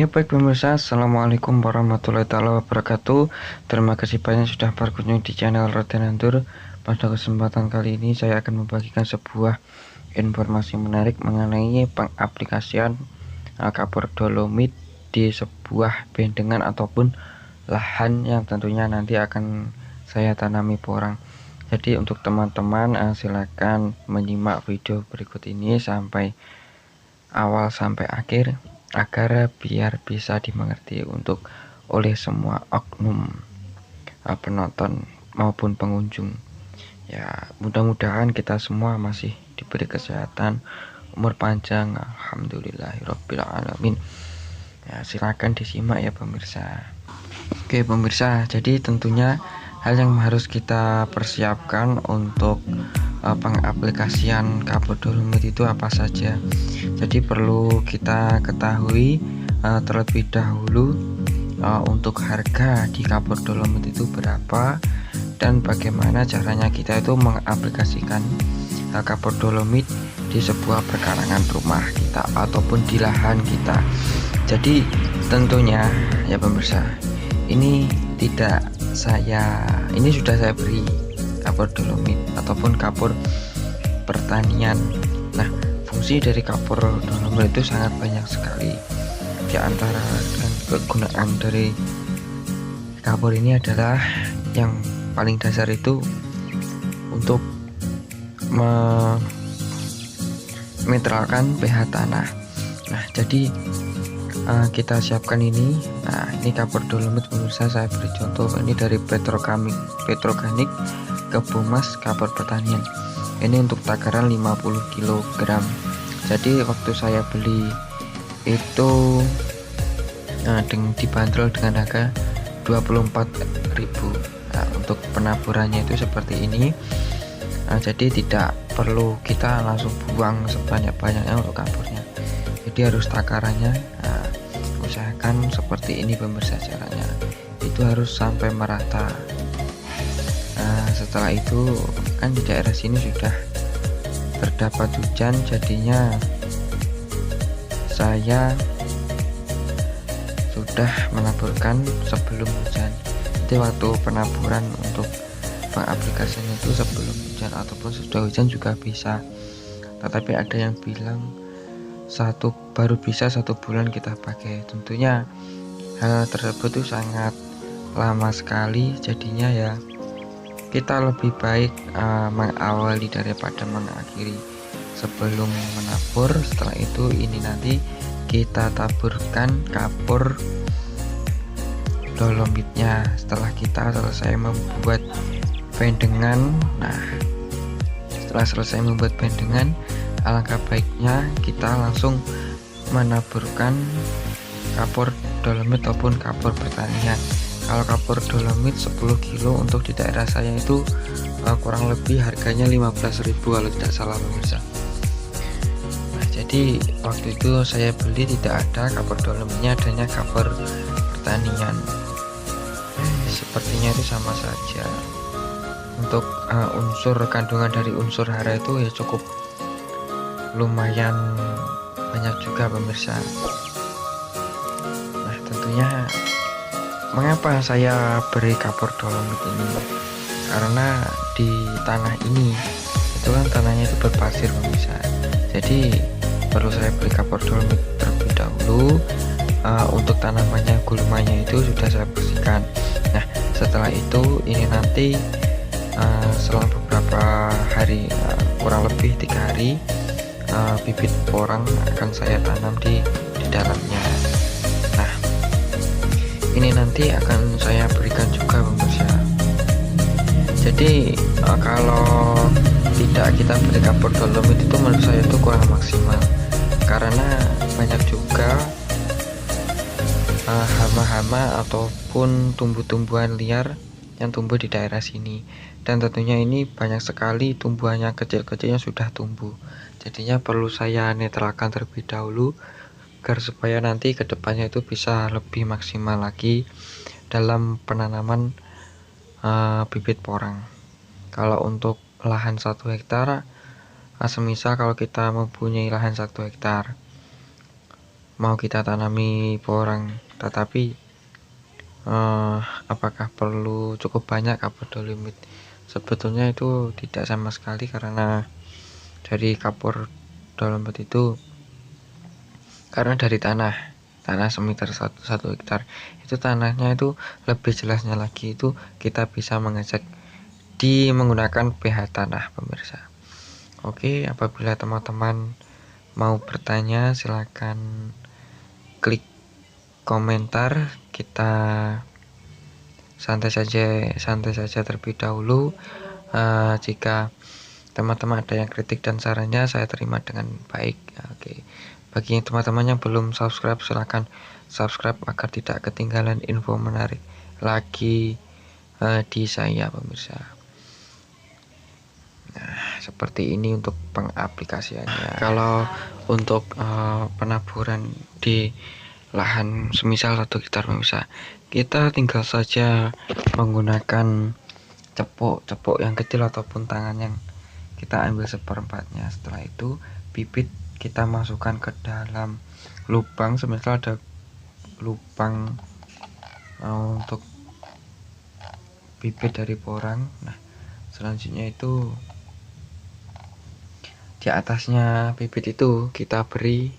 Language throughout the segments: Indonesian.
Ya baik pemirsa, Assalamualaikum warahmatullahi wabarakatuh. Terima kasih banyak sudah berkunjung di channel Raden Andur. Pada kesempatan kali ini saya akan membagikan sebuah informasi menarik mengenai pengaplikasian kapur dolomit di sebuah bendengan ataupun lahan yang tentunya nanti akan saya tanami porang. Jadi untuk teman-teman silakan menyimak video berikut ini sampai awal sampai akhir agar biar bisa dimengerti untuk oleh semua oknum penonton maupun pengunjung. Ya, mudah-mudahan kita semua masih diberi kesehatan, umur panjang, alhamdulillahirabbil alamin. Ya, silakan disimak ya pemirsa. Oke pemirsa, jadi tentunya hal yang harus kita persiapkan untuk pengaplikasian kapur dolomit itu apa saja. Jadi perlu kita ketahui terlebih dahulu untuk harga di kapur dolomit itu berapa dan bagaimana caranya kita itu mengaplikasikan kapur dolomit di sebuah perkarangan rumah kita ataupun di lahan kita. Jadi tentunya ya pemirsa, ini sudah saya beri kapur dolomit ataupun kapur pertanian. Nah, fungsi dari kapur dolomit itu sangat banyak sekali. Di antara kegunaan dari kapur ini adalah yang paling dasar itu untuk menetralkan pH tanah. Nah, jadi kita siapkan ini. Nah, ini kapur dolomit pemirsa, saya beri contoh ini dari Petroganik Kebumas kapur pertanian. Ini untuk takaran 50 kg. Jadi waktu saya beli itu dibanderol dengan harga 24.000. Nah, untuk penaburannya itu seperti ini. Jadi tidak perlu kita langsung buang sebanyak-banyaknya untuk kapurnya. Jadi harus takarannya usahakan seperti ini pemirsa, caranya itu harus sampai merata. Setelah itu kan di daerah sini sudah terdapat hujan, jadinya saya sudah menaburkan sebelum hujan. Jadi waktu penaburan untuk pengaplikasian itu sebelum hujan ataupun sudah hujan juga bisa, tetapi ada yang bilang baru bisa 1 bulan kita pakai. Tentunya hal tersebut itu sangat lama sekali, jadinya ya kita lebih baik mengawali daripada mengakhiri sebelum menabur. Setelah itu ini nanti kita taburkan kapur dolomitnya setelah kita selesai membuat bendengan. Nah, setelah selesai membuat bendengan, alangkah baiknya kita langsung menaburkan kapur dolomit ataupun kapur pertanian. Kalau kapur dolomit 10 kilo untuk di daerah saya itu kurang lebih harganya 15.000 kalau tidak salah pemirsa. Nah, jadi waktu itu saya beli tidak ada kapur dolomitnya, adanya kapur pertanian. Sepertinya itu sama saja. Untuk unsur kandungan dari unsur hara itu ya cukup lumayan banyak juga pemirsa. Nah, tentunya mengapa saya beri kapur dolomit ini, karena di tanah ini itu kan tanahnya itu berpasir pemirsa, jadi perlu saya beri kapur dolomit terlebih dahulu. Untuk tanamannya, gulmanya itu sudah saya bersihkan. Nah, setelah itu ini nanti selang beberapa hari, kurang lebih 3 hari, bibit porang akan saya tanam di dalamnya. Nah, ini nanti akan saya berikan juga pemirsa. Jadi kalau tidak kita beri kapur dolomit itu menurut saya itu kurang maksimal, karena banyak juga hama-hama ataupun tumbuh-tumbuhan liar yang tumbuh di daerah sini, dan tentunya ini banyak sekali tumbuhannya kecil-kecilnya sudah tumbuh. Jadinya perlu saya netralkan terlebih dahulu agar supaya nanti kedepannya itu bisa lebih maksimal lagi dalam penanaman bibit porang. Kalau untuk lahan 1 hektar, semisal kalau kita mempunyai lahan 1 hektar, mau kita tanami porang, tetapi apakah perlu cukup banyak kapur dolomit? Sebetulnya itu tidak sama sekali, karena dari kapur dolomit itu karena dari tanah semeter 1 hektar itu tanahnya itu lebih jelasnya lagi itu kita bisa mengecek menggunakan pH tanah, pemirsa. Oke, apabila teman-teman mau bertanya silakan klik komentar, kita santai saja terlebih dahulu. Jika teman-teman ada yang kritik dan sarannya saya terima dengan baik. Oke, bagi teman-teman yang belum subscribe silakan subscribe agar tidak ketinggalan info menarik lagi di saya, pemirsa. Nah, seperti ini untuk pengaplikasiannya. Kalau untuk penaburan di lahan semisal 1 hektar, pemirsa, kita tinggal saja menggunakan cepuk yang kecil ataupun tangan yang kita ambil seperempatnya. Setelah itu bibit kita masukkan ke dalam lubang, semisal ada lubang untuk bibit dari porang. Nah, selanjutnya itu di atasnya bibit itu kita beri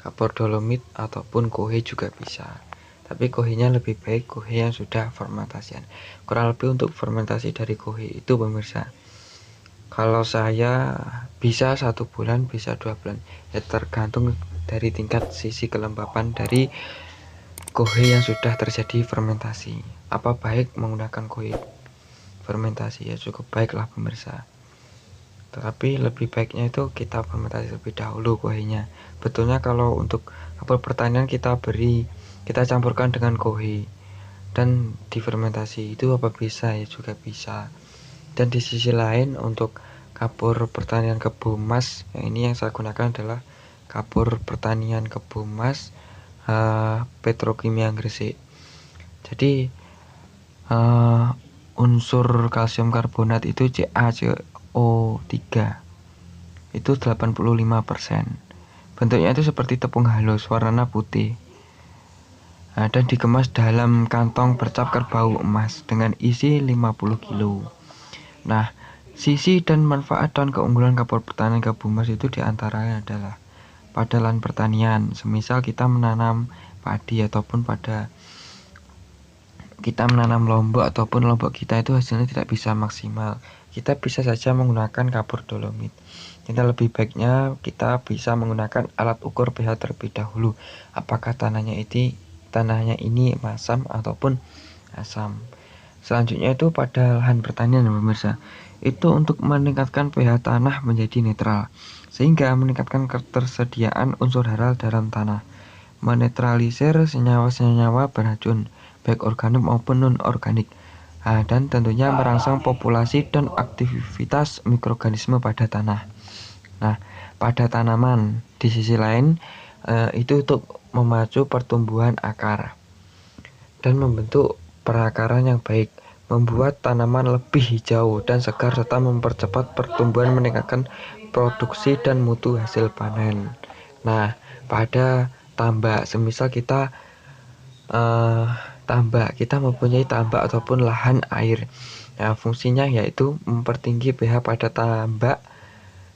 kapur dolomit ataupun kohe juga bisa, tapi kohenya lebih baik kohe yang sudah fermentasian. Kurang lebih untuk fermentasi dari kohe itu, pemirsa, kalau saya bisa 1 bulan, bisa 2 bulan, ya tergantung dari tingkat sisi kelembapan dari kohe yang sudah terjadi fermentasi. Apa baik menggunakan kohe fermentasi? Ya cukup baiklah, pemirsa, tetapi lebih baiknya itu kita fermentasi lebih dahulu kohenya. Betulnya kalau untuk kapur pertanian kita campurkan dengan kohe dan difermentasi, itu apa bisa? Ya juga bisa. Dan di sisi lain untuk kapur pertanian kebo emas, ini yang saya gunakan adalah kapur pertanian kebo emas Petrokimia Gresik. Jadi unsur kalsium karbonat itu CaCO3 itu 85%. Bentuknya itu seperti tepung halus, warna putih. Dan dikemas dalam kantong bercap kerbau emas dengan isi 50 kilo. Nah, sisi dan manfaat dan keunggulan kapur pertanian kebo emas itu diantaranya adalah pada lahan pertanian, semisal kita menanam padi ataupun pada kita menanam lombok ataupun lombok kita itu hasilnya tidak bisa maksimal, kita bisa saja menggunakan kapur dolomit. Kita lebih baiknya kita bisa menggunakan alat ukur pH terlebih dahulu, apakah tanahnya ini masam ataupun asam. Selanjutnya itu pada lahan pertanian, pemirsa, itu untuk meningkatkan pH tanah menjadi netral, sehingga meningkatkan ketersediaan unsur hara dalam tanah, menetralisir senyawa-senyawa beracun baik organik maupun non-organik, dan tentunya merangsang populasi dan aktivitas mikroorganisme pada tanah. Nah, pada tanaman di sisi lain itu untuk memacu pertumbuhan akar dan membentuk perakaran yang baik, membuat tanaman lebih hijau dan segar serta mempercepat pertumbuhan, meningkatkan produksi dan mutu hasil panen. Nah, pada tambak, semisal kita kita mempunyai tambak ataupun lahan air. Nah, fungsinya yaitu mempertinggi pH pada tambak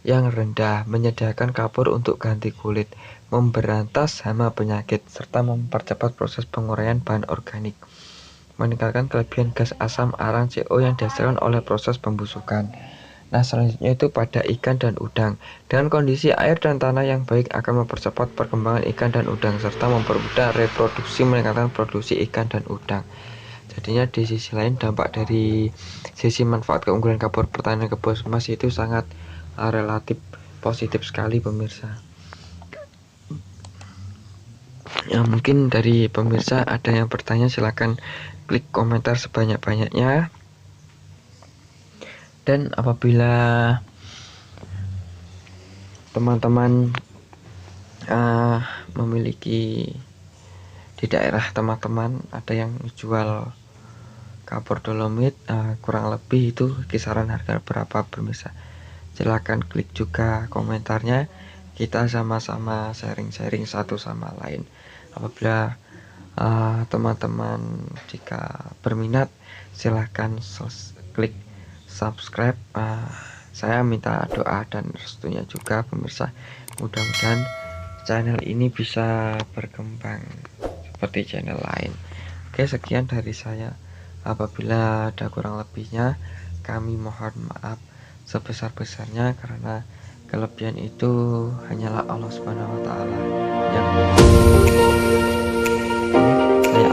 yang rendah, menyediakan kapur untuk ganti kulit, memberantas hama penyakit, serta mempercepat proses penguraian bahan organik, meningkatkan kelebihan gas asam arang CO yang dihasilkan oleh proses pembusukan. Nah, selanjutnya itu pada ikan dan udang. Dengan kondisi air dan tanah yang baik akan mempercepat perkembangan ikan dan udang serta mempermudah reproduksi, meningkatkan produksi ikan dan udang. Jadinya di sisi lain dampak dari sisi manfaat keunggulan kapur pertanian kebo emas itu sangat relatif positif sekali, pemirsa. Ya, mungkin dari pemirsa ada yang bertanya, silakan klik komentar sebanyak-banyaknya. Dan apabila teman-teman memiliki di daerah teman-teman ada yang jual kapur dolomit, kurang lebih itu kisaran harga berapa, pemirsa, silahkan klik juga komentarnya kita sama-sama sharing-sharing satu sama lain. Apabila teman-teman jika berminat, silahkan klik subscribe. Saya minta doa dan restunya juga pemirsa, mudah-mudahan channel ini bisa berkembang seperti channel lain. Oke, sekian dari saya. Apabila ada kurang lebihnya, kami mohon maaf sebesar-besarnya, karena kelebihan itu hanyalah Allah Subhanahu wa taala yang saya